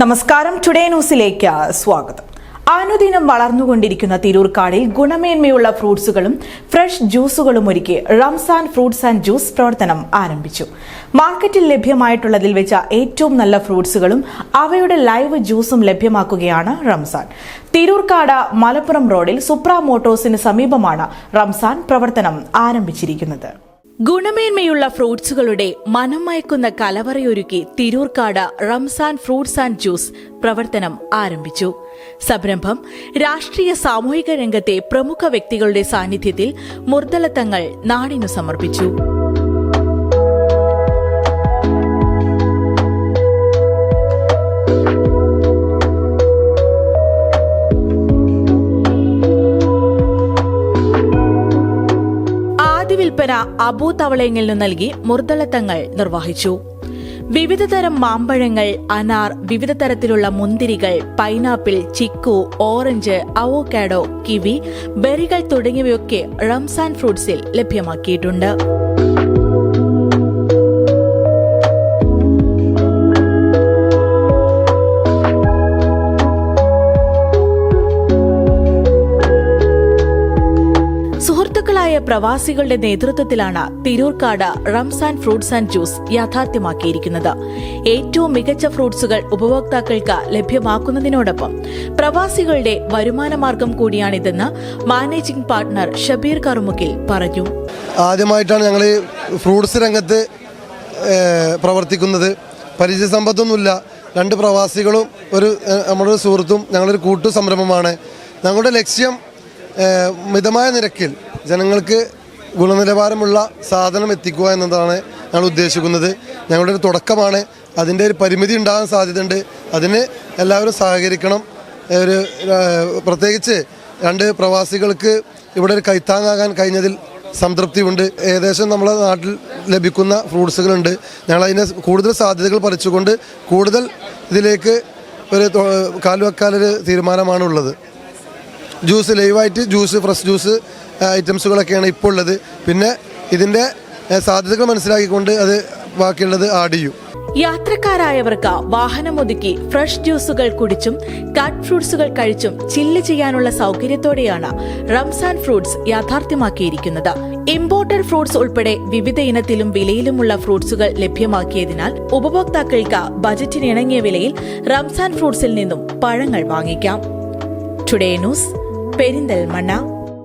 നമസ്കാരം, ടുഡേ ന്യൂസിലേക്ക് സ്വാഗതം. അനുദിനം വളർന്നുകൊണ്ടിരിക്കുന്ന തിരൂർക്കാടിൽ ഗുണമേന്മയുള്ള ഫ്രൂട്ട്സുകളും ഫ്രഷ് ജ്യൂസുകളും ഒരുക്കി റംസാൻ ഫ്രൂട്ട്സ് ആൻഡ് ജ്യൂസ് പ്രവർത്തനം ആരംഭിച്ചു. മാർക്കറ്റിൽ ലഭ്യമായിട്ടുള്ളതിൽ വെച്ച ഏറ്റവും നല്ല ഫ്രൂട്ട്സുകളും അവയുടെ ലൈവ് ജ്യൂസും ലഭ്യമാക്കുകയാണ് റംസാൻ. തിരൂർക്കാട് മലപ്പുറം റോഡിൽ സുപ്ര മോട്ടോഴ്സിന് സമീപമാണ് റംസാൻ പ്രവർത്തനം ആരംഭിച്ചിരിക്കുന്നത്. ഗുണമേന്മയുള്ള ഫ്രൂട്ട്സുകളുടെ മനം മയക്കുന്ന കലവറയൊരുക്കി Tirurkkad Ramzan fruits and juice പ്രവർത്തനം ആരംഭിച്ചു. സംരംഭം രാഷ്ട്രീയ സാമൂഹിക രംഗത്തെ പ്രമുഖ വ്യക്തികളുടെ സാന്നിധ്യത്തിൽ മുർദലത്തങ്ങൾ നാടിനു സമർപ്പിച്ചു. വിൽപ്പന അബൂ തവളയങ്ങിൽ നിന്ന് നൽകി മുർദലത്തങ്ങൾ നിർവഹിച്ചു. വിവിധതരം മാമ്പഴങ്ങൾ, അനാർ, വിവിധ തരത്തിലുള്ള മുന്തിരികൾ, pineapple, chikoo, orange, avocado, kiwi, ബെറികൾ തുടങ്ങിയവയൊക്കെ റംസാൻ ഫ്രൂട്ട്സിൽ ലഭ്യമാക്കിയിട്ടുണ്ട്. സുഹൃത്തുക്കളായ പ്രവാസികളുടെ നേതൃത്വത്തിലാണ് Tirurkkad Ramzan fruits and juice യാഥാർത്ഥ്യമാക്കിയിരിക്കുന്നത്. ഏറ്റവും മികച്ച ഫ്രൂട്ട്സുകൾ ഉപഭോക്താക്കൾക്ക് ലഭ്യമാക്കുന്നതിനോടൊപ്പം പ്രവാസികളുടെ വരുമാനമാർഗം കൂടിയാണിതെന്ന് മാനേജിംഗ് പാർട്ണർ ഷബീർ കറുമുക്കിൽ പറഞ്ഞു. ആദ്യമായിട്ടാണ് ഞങ്ങൾ ഫ്രൂട്ട്സ് രംഗത്ത് പ്രവർത്തിക്കുന്നത്. പരിചയ സമ്പത്തൊന്നുമില്ല. രണ്ട് പ്രവാസികളും നമ്മുടെ സുഹൃത്തും ഞങ്ങളൊരു കൂട്ടു സംരംഭമാണ്. ഞങ്ങളുടെ ലക്ഷ്യം മിതമായ നിരക്കിൽ ജനങ്ങൾക്ക് ഗുണനിലവാരമുള്ള സാധനം എത്തിക്കുക എന്നതാണ് ഞങ്ങൾ ഉദ്ദേശിക്കുന്നത്. ഞങ്ങളുടെ ഒരു തുടക്കമാണ്. അതിൻ്റെ ഒരു പരിമിതി ഉണ്ടാകാൻ സാധ്യതയുണ്ട്. അതിന് എല്ലാവരും സഹകരിക്കണം. പ്രത്യേകിച്ച് രണ്ട് പ്രവാസികൾക്ക് ഇവിടെ ഒരു കൈത്താങ്ങാകാൻ കഴിഞ്ഞതിൽ സംതൃപ്തിയുണ്ട്. ഏകദേശം നമ്മളെ നാട്ടിൽ ലഭിക്കുന്ന ഫ്രൂട്ട്സുകളുണ്ട്. ഞങ്ങളതിന് കൂടുതൽ സാധ്യതകൾ പറിച്ചുകൊണ്ട് കൂടുതൽ ഇതിലേക്ക് ഒരു കാൽവെക്കാനൊരു തീരുമാനമാണുള്ളത്. ജ്യൂസ് ലൈവായിട്ട് ജ്യൂസ്, ഫ്രഷ് ജ്യൂസ് ഐറ്റംസുകളൊക്കെയാണ് ഇപ്പോൾ ഉള്ളത്. പിന്നെ ഇതിൻ്റെ സാധ്യതകൾ മനസ്സിലാക്കിക്കൊണ്ട് അത് ബാക്കിയുള്ളത് ആഡ് ചെയ്യും. യാത്രക്കാരായവർക്ക് വാഹനമൊതുക്കി ഫ്രഷ് ജ്യൂസുകൾ കുടിച്ചും കട്ട് ഫ്രൂട്ട്സുകൾ കഴിച്ചും ചില്ല് ചെയ്യാനുള്ള സൗകര്യത്തോടെയാണ് റംസാൻ ഫ്രൂട്ട്സ് യാഥാർത്ഥ്യമാക്കിയിരിക്കുന്നത്. ഇമ്പോർട്ടഡ് ഫ്രൂട്ട്സ് ഉൾപ്പെടെ വിവിധ ഇനത്തിലും വിലയിലുമുള്ള ഫ്രൂട്ട്സുകൾ ലഭ്യമാക്കിയതിനാൽ ഉപഭോക്താക്കൾക്ക് ബജറ്റിനിണങ്ങിയ വിലയിൽ റംസാൻ ഫ്രൂട്ട്സിൽ നിന്നും പഴങ്ങൾ വാങ്ങിക്കാം. Today news, Perinthalmanna.